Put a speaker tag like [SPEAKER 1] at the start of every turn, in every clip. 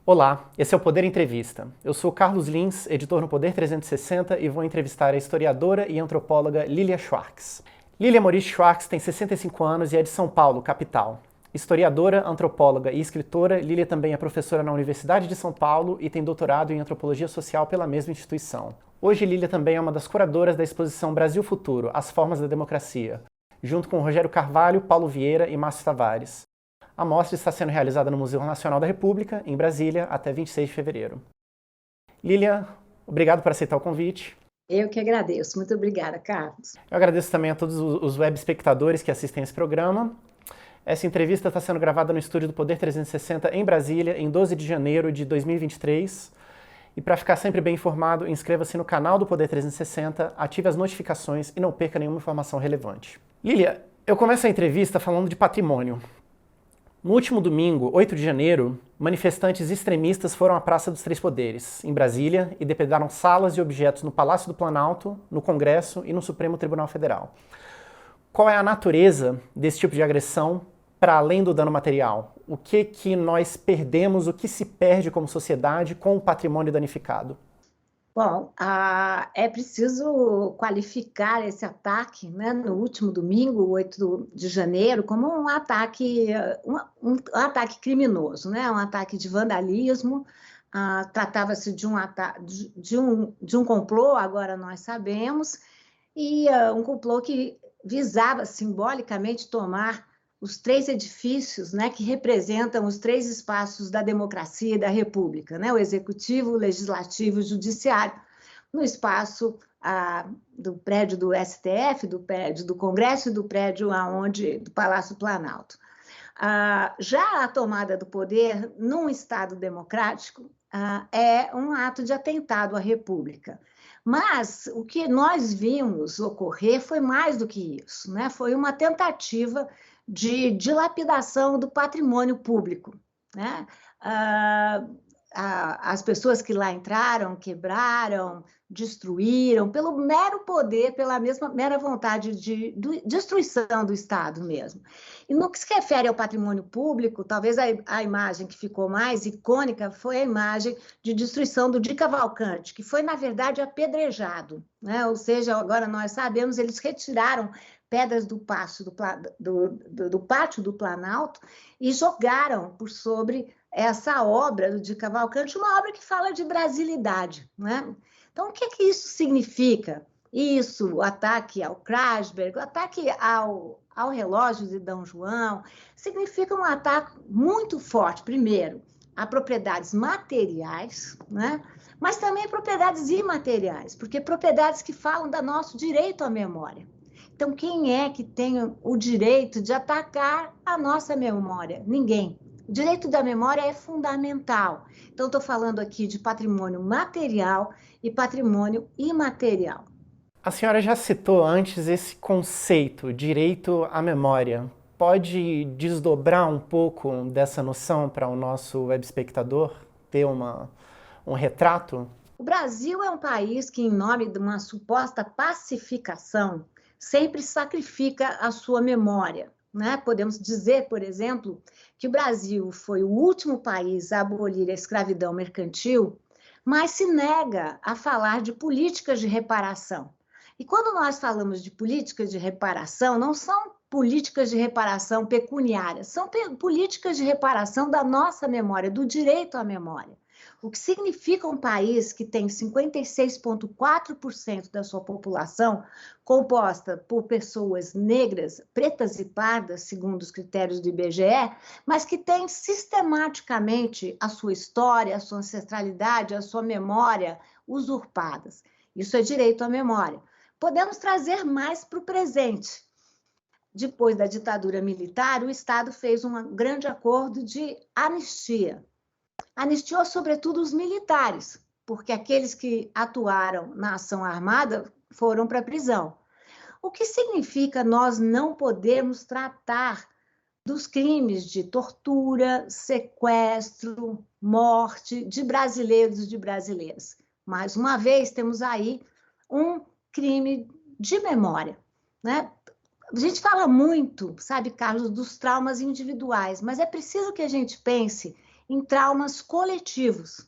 [SPEAKER 1] Olá, esse é o Poder Entrevista. Eu sou Carlos Lins, editor no Poder 360 e vou entrevistar a historiadora e antropóloga Lilia Schwartz. Lilia Maurice Schwartz tem 65 anos e é de São Paulo, capital. Historiadora, antropóloga e escritora, Lilia também é professora na Universidade de São Paulo e tem doutorado em antropologia social pela mesma instituição. Hoje, Lilia também é uma das curadoras da exposição Brasil Futuro, As Formas da Democracia, junto com Rogério Carvalho, Paulo Vieira e Márcio Tavares. A mostra está sendo realizada no Museu Nacional da República, em Brasília, até 26 de fevereiro. Lilia, obrigado por aceitar o convite.
[SPEAKER 2] Eu que agradeço. Muito obrigada, Carlos.
[SPEAKER 1] Eu agradeço também a todos os web espectadores que assistem esse programa. Essa entrevista está sendo gravada no estúdio do Poder 360 em Brasília, em 12 de janeiro de 2023. E para ficar sempre bem informado, inscreva-se no canal do Poder 360, ative as notificações e não perca nenhuma informação relevante. Lilia, eu começo a entrevista falando de patrimônio. No último domingo, 8 de janeiro, manifestantes extremistas foram à Praça dos Três Poderes, em Brasília, e depredaram salas e objetos no Palácio do Planalto, no Congresso e no Supremo Tribunal Federal. Qual é a natureza desse tipo de agressão para além do dano material? O que nós perdemos, o que se perde como sociedade com o patrimônio danificado?
[SPEAKER 2] Bom, é preciso qualificar esse ataque, né, no último domingo, 8 de janeiro, como um ataque, um ataque criminoso, né, um ataque de vandalismo. Tratava-se de um complô, agora nós sabemos, e um complô que visava simbolicamente tomar os três edifícios, né, que representam os três espaços da democracia e da república, né, o executivo, o legislativo e o judiciário, no espaço do prédio do STF, do prédio do Congresso e do prédio do Palácio Planalto. Já a tomada do poder num Estado democrático é um ato de atentado à república. Mas o que nós vimos ocorrer foi mais do que isso, né? Foi uma tentativa de dilapidação do patrimônio público, né? As pessoas que lá entraram, quebraram, destruíram, pelo mero poder, pela mesma mera vontade de destruição do Estado mesmo. E no que se refere ao patrimônio público, talvez a imagem que ficou mais icônica foi a imagem de destruição do Di Cavalcanti, que foi, na verdade, apedrejado, né? Ou seja, agora nós sabemos, eles retiraram pedras do pátio do Planalto e jogaram por sobre essa obra do Di Cavalcanti, uma obra que fala de brasilidade, né? Então, o que isso significa? Isso, o ataque ao Krasberg, o ataque ao relógio de D. João, significa um ataque muito forte, primeiro, a propriedades materiais, né? Mas também propriedades imateriais, porque propriedades que falam do nosso direito à memória. Então, quem é que tem o direito de atacar a nossa memória? Ninguém. O direito da memória é fundamental. Então, estou falando aqui de patrimônio material e patrimônio imaterial.
[SPEAKER 1] A senhora já citou antes esse conceito, direito à memória. Pode desdobrar um pouco dessa noção para o nosso web espectador, ter um retrato?
[SPEAKER 2] O Brasil é um país que, em nome de uma suposta pacificação, sempre sacrifica a sua memória, né? Podemos dizer, por exemplo, que o Brasil foi o último país a abolir a escravidão mercantil, mas se nega a falar de políticas de reparação. E quando nós falamos de políticas de reparação, não são políticas de reparação pecuniárias, são políticas de reparação da nossa memória, do direito à memória. O que significa um país que tem 56,4% da sua população composta por pessoas negras, pretas e pardas, segundo os critérios do IBGE, mas que tem sistematicamente a sua história, a sua ancestralidade, a sua memória usurpadas. Isso é direito à memória. Podemos trazer mais para o presente. Depois da ditadura militar, o Estado fez um grande acordo de anistia. Anistiou, sobretudo, os militares, porque aqueles que atuaram na ação armada foram para a prisão. O que significa nós não podermos tratar dos crimes de tortura, sequestro, morte de brasileiros e de brasileiras? Mais uma vez, temos aí um crime de memória, né? A gente fala muito, sabe, Carlos, dos traumas individuais, mas é preciso que a gente pense em traumas coletivos.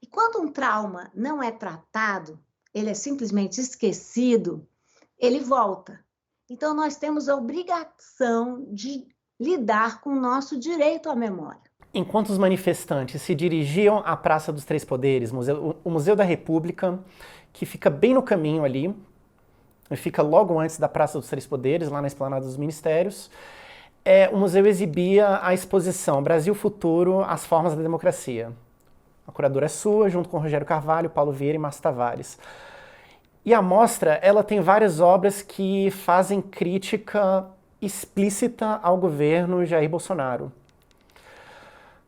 [SPEAKER 2] E quando um trauma não é tratado, ele é simplesmente esquecido, ele volta. Então, nós temos a obrigação de lidar com o nosso direito à memória.
[SPEAKER 1] Enquanto os manifestantes se dirigiam à Praça dos Três Poderes, o Museu da República, que fica bem no caminho ali, fica logo antes da Praça dos Três Poderes, lá na Esplanada dos Ministérios, o museu exibia a exposição Brasil Futuro, as Formas da Democracia. A curadora é sua, junto com Rogério Carvalho, Paulo Vieira e Márcio Tavares. E a mostra, ela tem várias obras que fazem crítica explícita ao governo Jair Bolsonaro.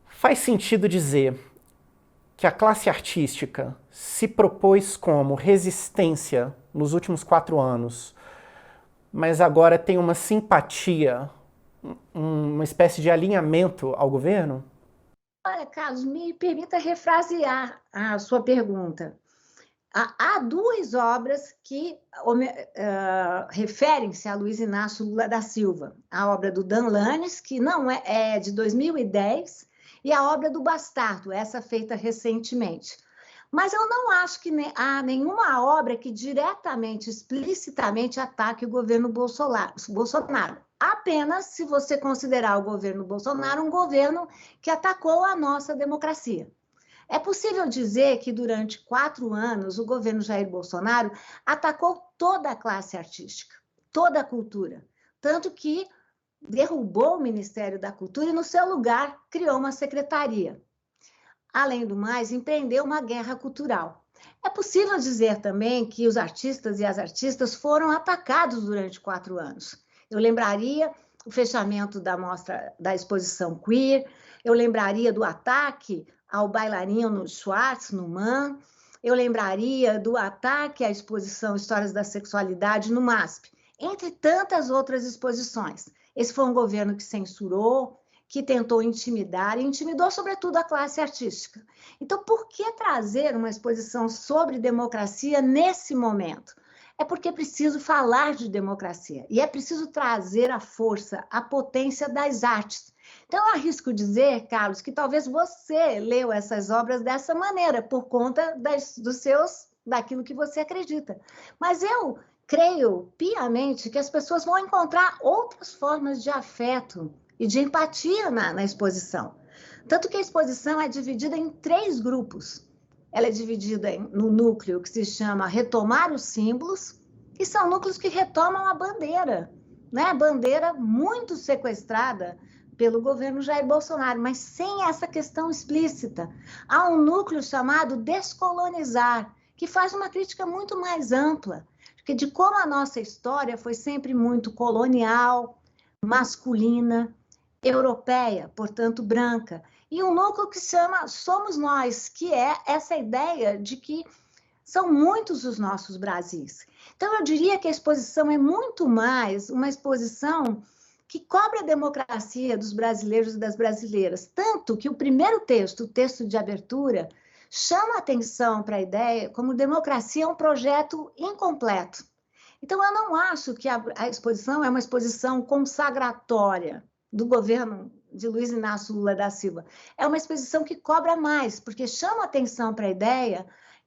[SPEAKER 1] Faz sentido dizer que a classe artística se propôs como resistência nos últimos 4 anos, mas agora tem uma simpatia, uma espécie de alinhamento ao governo?
[SPEAKER 2] Olha, Carlos, me permita refrasear a sua pergunta. Há 2 obras que referem-se a Luiz Inácio Lula da Silva. A obra do Dan Lanes, que não é de 2010, e a obra do Bastardo, essa feita recentemente. Mas eu não acho que há nenhuma obra que diretamente, explicitamente ataque o governo Bolsonaro. Apenas se você considerar o governo Bolsonaro um governo que atacou a nossa democracia. É possível dizer que durante 4 anos o governo Jair Bolsonaro atacou toda a classe artística, toda a cultura, tanto que derrubou o Ministério da Cultura e no seu lugar criou uma secretaria. Além do mais, empreendeu uma guerra cultural. É possível dizer também que os artistas e as artistas foram atacados durante 4 anos. Eu lembraria o fechamento da mostra da exposição queer, eu lembraria do ataque ao bailarino Schwartz, no MAN, eu lembraria do ataque à exposição Histórias da Sexualidade no MASP, entre tantas outras exposições. Esse foi um governo que censurou, que tentou intimidar, e intimidou sobretudo a classe artística. Então, por que trazer uma exposição sobre democracia nesse momento? É porque é preciso falar de democracia, e é preciso trazer a força, a potência das artes. Então, eu arrisco dizer, Carlos, que talvez você leu essas obras dessa maneira, por conta daquilo que você acredita. Mas eu creio piamente que as pessoas vão encontrar outras formas de afeto e de empatia na exposição. Tanto que a exposição é dividida em 3 grupos. Ela é dividida no núcleo que se chama Retomar os Símbolos, que são núcleos que retomam a bandeira, né? A bandeira muito sequestrada pelo governo Jair Bolsonaro, mas sem essa questão explícita. Há um núcleo chamado Descolonizar, que faz uma crítica muito mais ampla, de como a nossa história foi sempre muito colonial, masculina, europeia, portanto branca, e um núcleo que se chama Somos Nós, que é essa ideia de que são muitos os nossos Brasis. Então, eu diria que a exposição é muito mais uma exposição que cobre a democracia dos brasileiros e das brasileiras, tanto que o primeiro texto, o texto de abertura, chama atenção para a ideia como democracia é um projeto incompleto. Então, eu não acho que a exposição é uma exposição consagratória do governo de Luiz Inácio Lula da Silva. É uma exposição que cobra mais, porque chama atenção para a ideia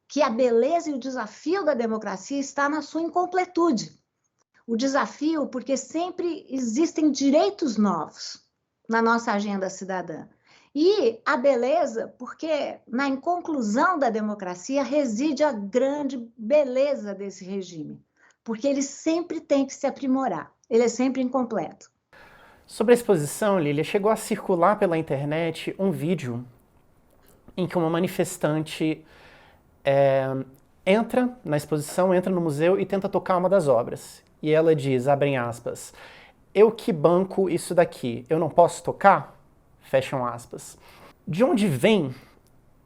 [SPEAKER 2] que a beleza e o desafio da democracia está na sua incompletude. O desafio porque sempre existem direitos novos na nossa agenda cidadã. E a beleza porque na inconclusão da democracia reside a grande beleza desse regime, porque ele sempre tem que se aprimorar, ele é sempre incompleto.
[SPEAKER 1] Sobre a exposição, Lília, chegou a circular pela internet um vídeo em que uma manifestante entra na exposição, entra no museu e tenta tocar uma das obras. E ela diz, abrem aspas, eu que banco isso daqui, eu não posso tocar? Fecham aspas. De onde vem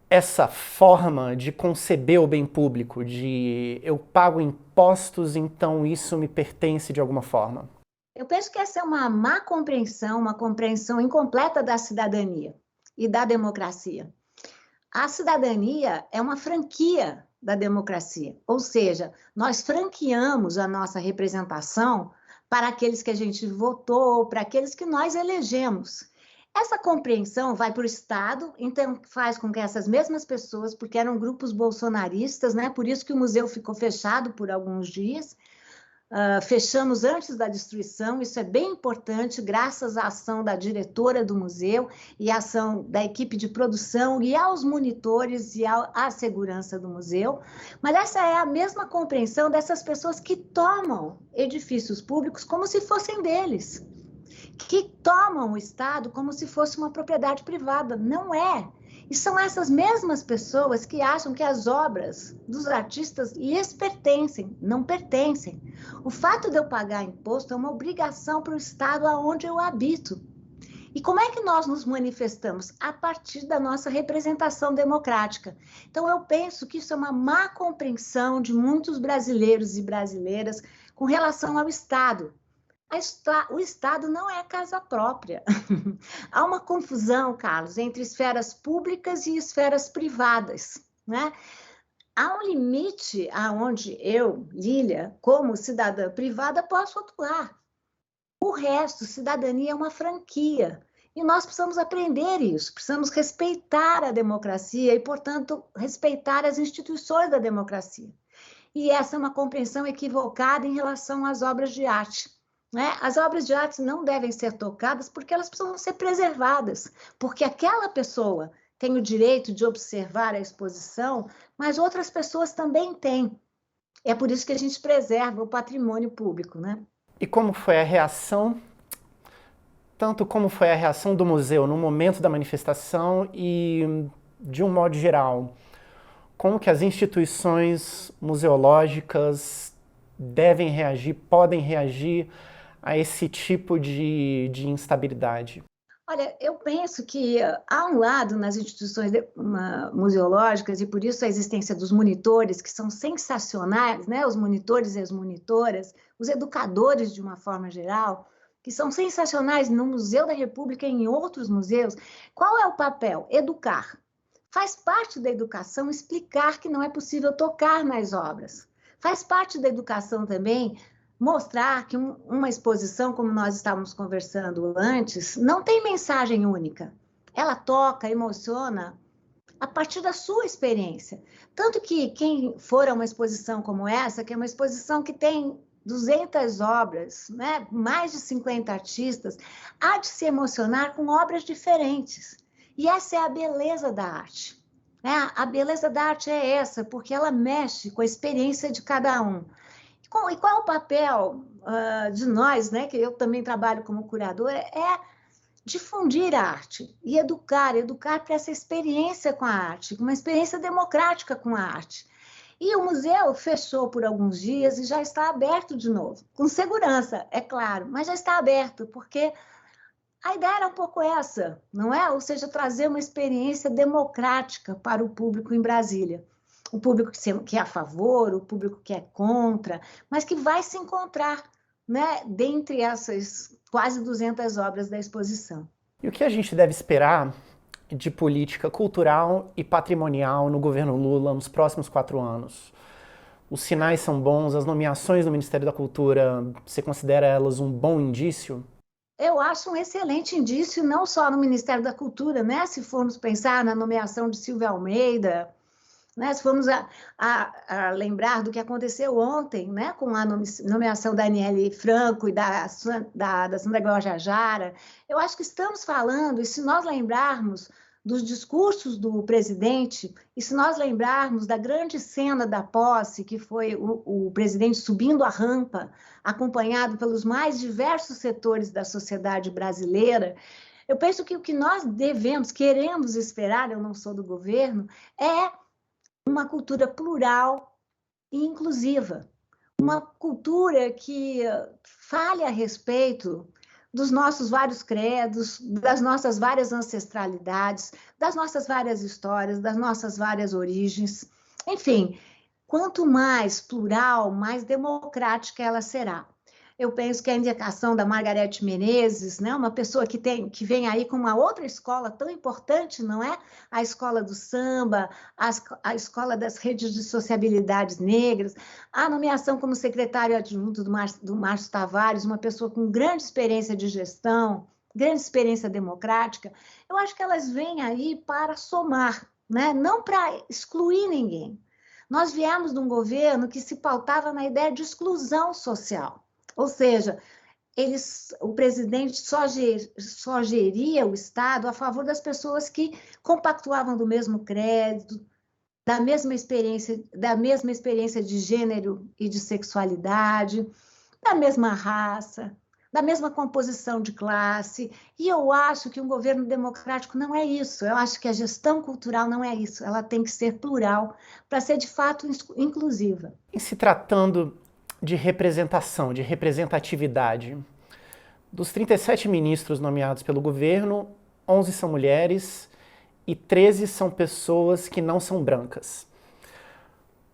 [SPEAKER 1] essa forma de conceber o bem público, de eu pago impostos, então isso me pertence de alguma forma?
[SPEAKER 2] Eu penso que essa é uma má compreensão, uma compreensão incompleta da cidadania e da democracia. A cidadania é uma franquia da democracia, ou seja, nós franqueamos a nossa representação para aqueles que a gente votou, para aqueles que nós elegemos. Essa compreensão vai para o Estado, então faz com que essas mesmas pessoas, porque eram grupos bolsonaristas, né? Por isso que o museu ficou fechado por alguns dias, fechamos antes da destruição, isso é bem importante, graças à ação da diretora do museu e à ação da equipe de produção e aos monitores e à segurança do museu. Mas essa é a mesma compreensão dessas pessoas que tomam edifícios públicos como se fossem deles, que tomam o Estado como se fosse uma propriedade privada. Não é. E são essas mesmas pessoas que acham que as obras dos artistas lhes pertencem, não pertencem. O fato de eu pagar imposto é uma obrigação para o Estado aonde eu habito. E como é que nós nos manifestamos? A partir da nossa representação democrática. Então, eu penso que isso é uma má compreensão de muitos brasileiros e brasileiras com relação ao Estado. O Estado não é casa própria. Há uma confusão, Carlos, entre esferas públicas e esferas privadas, né? Há um limite aonde eu, Lília, como cidadã privada, posso atuar. O resto, cidadania é uma franquia. E nós precisamos aprender isso, precisamos respeitar a democracia e, portanto, respeitar as instituições da democracia. E essa é uma compreensão equivocada em relação às obras de arte. Né? As obras de arte não devem ser tocadas porque elas precisam ser preservadas, porque aquela pessoa tem o direito de observar a exposição, mas outras pessoas também têm. É por isso que a gente preserva o patrimônio público, né?
[SPEAKER 1] E como foi a reação, tanto como foi a reação do museu no momento da manifestação e, de um modo geral, como que as instituições museológicas devem reagir, podem reagir a esse tipo de instabilidade?
[SPEAKER 2] Olha, eu penso que há um lado nas instituições museológicas, e por isso a existência dos monitores, que são sensacionais, né? Os monitores e as monitoras, os educadores de uma forma geral, que são sensacionais no Museu da República e em outros museus. Qual é o papel? Educar. Faz parte da educação explicar que não é possível tocar nas obras. Faz parte da educação também mostrar que uma exposição, como nós estávamos conversando antes, não tem mensagem única. Ela toca, emociona a partir da sua experiência. Tanto que quem for a uma exposição como essa, que é uma exposição que tem 200 obras, né, mais de 50 artistas, há de se emocionar com obras diferentes. E essa é a beleza da arte. Né? A beleza da arte é essa, porque ela mexe com a experiência de cada um. E qual é o papel de nós, né, que eu também trabalho como curadora, é difundir a arte e educar para essa experiência com a arte, uma experiência democrática com a arte. E o museu fechou por alguns dias e já está aberto de novo, com segurança, é claro, mas já está aberto, porque a ideia era um pouco essa, não é? Ou seja, trazer uma experiência democrática para o público em Brasília. O público que é a favor, o público que é contra, mas que vai se encontrar, né, dentre essas quase 200 obras da exposição.
[SPEAKER 1] E o que a gente deve esperar de política cultural e patrimonial no governo Lula nos próximos 4 anos? Os sinais são bons, as nomeações do Ministério da Cultura, você considera elas um bom indício?
[SPEAKER 2] Eu acho um excelente indício, não só no Ministério da Cultura, né? Se formos pensar na nomeação de Silvia Almeida, né? Se formos a lembrar do que aconteceu ontem, né? Com a nomeação da Aniele Franco e da Sandra Guajajara, eu acho que estamos falando, e se nós lembrarmos dos discursos do presidente, e se nós lembrarmos da grande cena da posse, que foi o presidente subindo a rampa, acompanhado pelos mais diversos setores da sociedade brasileira, eu penso que o que nós queremos esperar, eu não sou do governo, é uma cultura plural e inclusiva, uma cultura que fale a respeito dos nossos vários credos, das nossas várias ancestralidades, das nossas várias histórias, das nossas várias origens. Enfim, quanto mais plural, mais democrática ela será. Eu penso que a indicação da Margarete Menezes, né, uma pessoa que vem aí com uma outra escola tão importante, não é? A escola do samba, a escola das redes de sociabilidades negras, a nomeação como secretário adjunto do Márcio Tavares, uma pessoa com grande experiência de gestão, grande experiência democrática, eu acho que elas vêm aí para somar, né? Não para excluir ninguém. Nós viemos de um governo que se pautava na ideia de exclusão social, ou seja, o presidente só geria o Estado a favor das pessoas que compactuavam do mesmo crédito, da mesma experiência de gênero e de sexualidade, da mesma raça, da mesma composição de classe. E eu acho que um governo democrático não é isso. Eu acho que a gestão cultural não é isso. Ela tem que ser plural para ser, de fato, inclusiva.
[SPEAKER 1] Em se tratando de representação, de representatividade, dos 37 ministros nomeados pelo governo, 11 são mulheres e 13 são pessoas que não são brancas.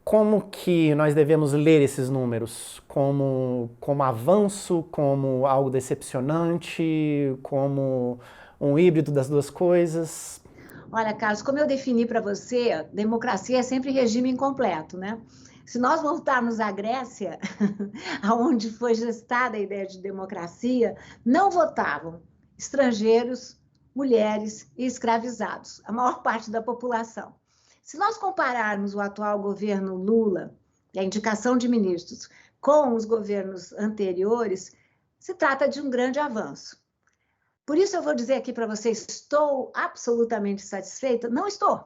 [SPEAKER 1] Como que nós devemos ler esses números? Como avanço, como algo decepcionante, como um híbrido das duas coisas?
[SPEAKER 2] Olha, Carlos, como eu defini para você, democracia é sempre regime incompleto, né? Se nós voltarmos à Grécia, onde foi gestada a ideia de democracia, não votavam estrangeiros, mulheres e escravizados, a maior parte da população. Se nós compararmos o atual governo Lula e a indicação de ministros com os governos anteriores, se trata de um grande avanço. Por isso eu vou dizer aqui para vocês, estou absolutamente satisfeita? Não estou.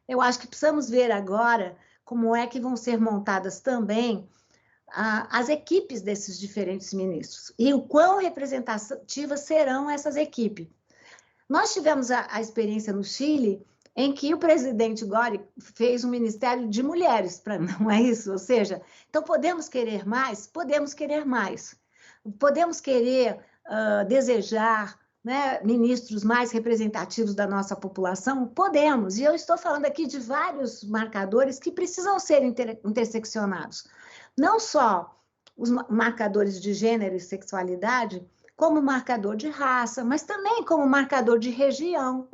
[SPEAKER 2] Eu acho que precisamos ver agora como é que vão ser montadas também as equipes desses diferentes ministros e o quão representativas serão essas equipes. Nós tivemos a experiência no Chile em que o presidente Boric fez um ministério de mulheres, não é isso? Ou seja, então podemos querer mais? Podemos querer mais. Podemos querer desejar, né, ministros mais representativos da nossa população? Podemos. E eu estou falando aqui de vários marcadores que precisam ser interseccionados. Não só os marcadores de gênero e sexualidade, como marcador de raça, mas também como marcador de região.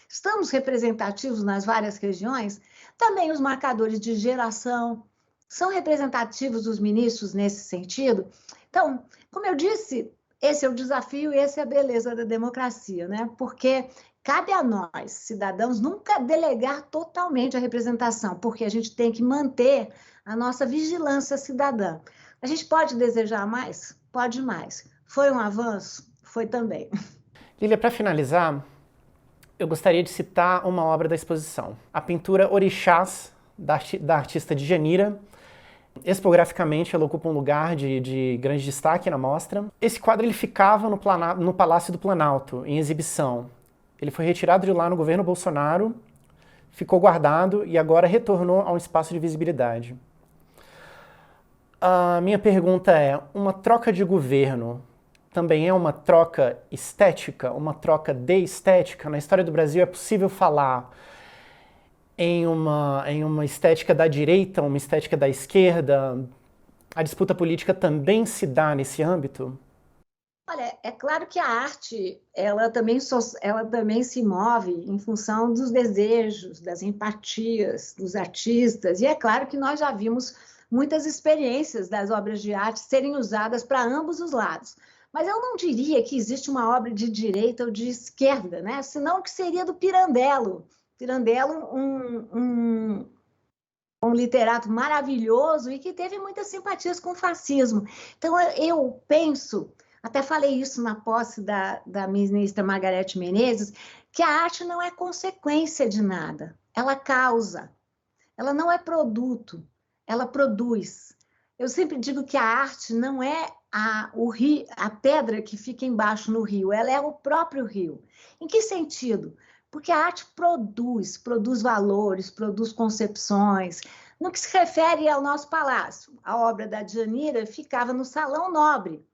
[SPEAKER 2] Estamos representativos nas várias regiões? Também os marcadores de geração são representativos dos ministros nesse sentido? Então, como eu disse, esse é o desafio e essa é a beleza da democracia, né? Porque cabe a nós, cidadãos, nunca delegar totalmente a representação, porque a gente tem que manter a nossa vigilância cidadã. A gente pode desejar mais? Pode mais. Foi um avanço? Foi também.
[SPEAKER 1] Lília, para finalizar, eu gostaria de citar uma obra da exposição, a pintura Orixás, da artista Djanira. Expograficamente, ela ocupa um lugar de grande destaque na mostra. Esse quadro ele ficava no Palácio do Planalto, em exibição. Ele foi retirado de lá no governo Bolsonaro, ficou guardado e agora retornou a um espaço de visibilidade. A minha pergunta é, uma troca de governo também é uma troca estética, uma troca de estética? Na história do Brasil é possível falar em uma estética da direita, uma estética da esquerda? A disputa política também se dá nesse âmbito?
[SPEAKER 2] Olha, é claro que a arte, ela também se move em função dos desejos, das empatias dos artistas, e é claro que nós já vimos muitas experiências das obras de arte serem usadas para ambos os lados. Mas eu não diria que existe uma obra de direita ou de esquerda, né? Senão que seria do Pirandello. Pirandello, um literato maravilhoso e que teve muitas simpatias com o fascismo. Então, eu penso, até falei isso na posse da ministra Margarete Menezes, que a arte não é consequência de nada, ela causa, ela não é produto, ela produz. Eu sempre digo que a arte não é a pedra que fica embaixo no rio, ela é o próprio rio. Em que sentido? Porque a arte produz valores, produz concepções. No que se refere ao nosso palácio, a obra da Djanira ficava no Salão Nobre.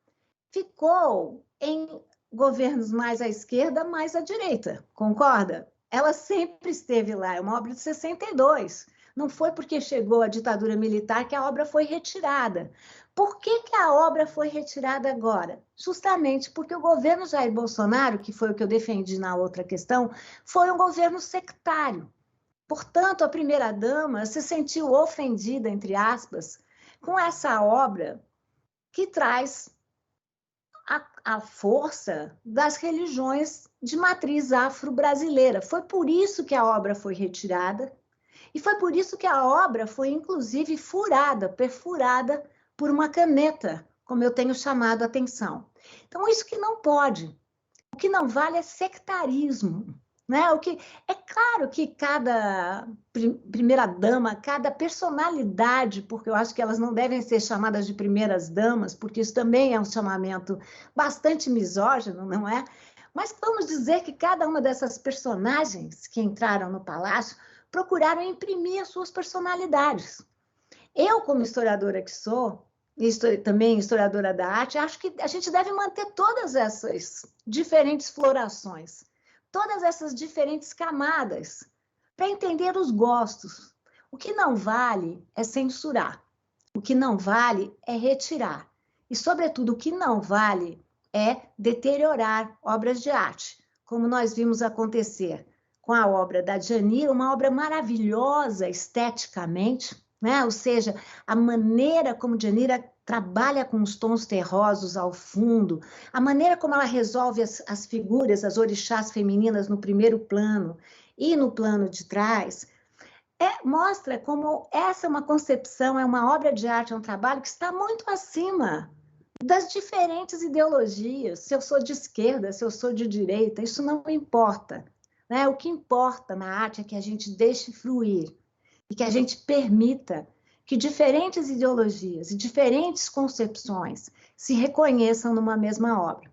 [SPEAKER 2] Ficou em governos mais à esquerda, mais à direita, concorda? Ela sempre esteve lá, é uma obra de 62. Não foi porque chegou a ditadura militar que a obra foi retirada. Por que a obra foi retirada agora? Justamente porque o governo Jair Bolsonaro, que foi o que eu defendi na outra questão, foi um governo sectário. Portanto, a primeira-dama se sentiu ofendida, entre aspas, com essa obra que traz a força das religiões de matriz afro-brasileira. Foi por isso que a obra foi retirada e foi por isso que a obra foi, inclusive, perfurada por uma caneta, como eu tenho chamado a atenção. Então, isso que não pode. O que não vale é sectarismo. Né? É claro que cada primeira-dama, cada personalidade, porque eu acho que elas não devem ser chamadas de primeiras-damas, porque isso também é um chamamento bastante misógino, não é? Mas vamos dizer que cada uma dessas personagens que entraram no palácio procuraram imprimir as suas personalidades. Eu, como historiadora que sou, e também historiadora da arte, acho que a gente deve manter todas essas diferentes florações, todas essas diferentes camadas, para entender os gostos. O que não vale é censurar. O que não vale é retirar. E, sobretudo, o que não vale é deteriorar obras de arte, como nós vimos acontecer com a obra da Djanira, uma obra maravilhosa esteticamente, né? Ou seja, a maneira como Djanira trabalha com os tons terrosos ao fundo, a maneira como ela resolve as figuras, as orixás femininas no primeiro plano e no plano de trás, mostra como essa é uma concepção, é uma obra de arte, é um trabalho que está muito acima das diferentes ideologias. Se eu sou de esquerda, se eu sou de direita, isso não importa. Né? O que importa na arte é que a gente deixe fluir e que a gente permita que diferentes ideologias e diferentes concepções se reconheçam numa mesma obra.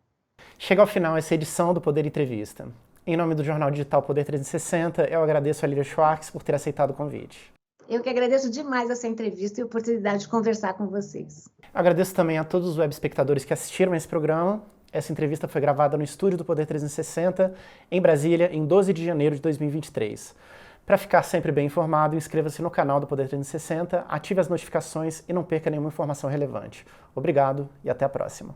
[SPEAKER 1] Chega ao final essa edição do Poder Entrevista. Em nome do jornal digital Poder 360, eu agradeço a Lília Schwartz por ter aceitado o convite.
[SPEAKER 2] Eu que agradeço demais essa entrevista e a oportunidade de conversar com vocês.
[SPEAKER 1] Agradeço também a todos os web espectadores que assistiram a esse programa. Essa entrevista foi gravada no estúdio do Poder 360, em Brasília, em 12 de janeiro de 2023. Para ficar sempre bem informado, inscreva-se no canal do Poder 360, ative as notificações e não perca nenhuma informação relevante. Obrigado e até a próxima.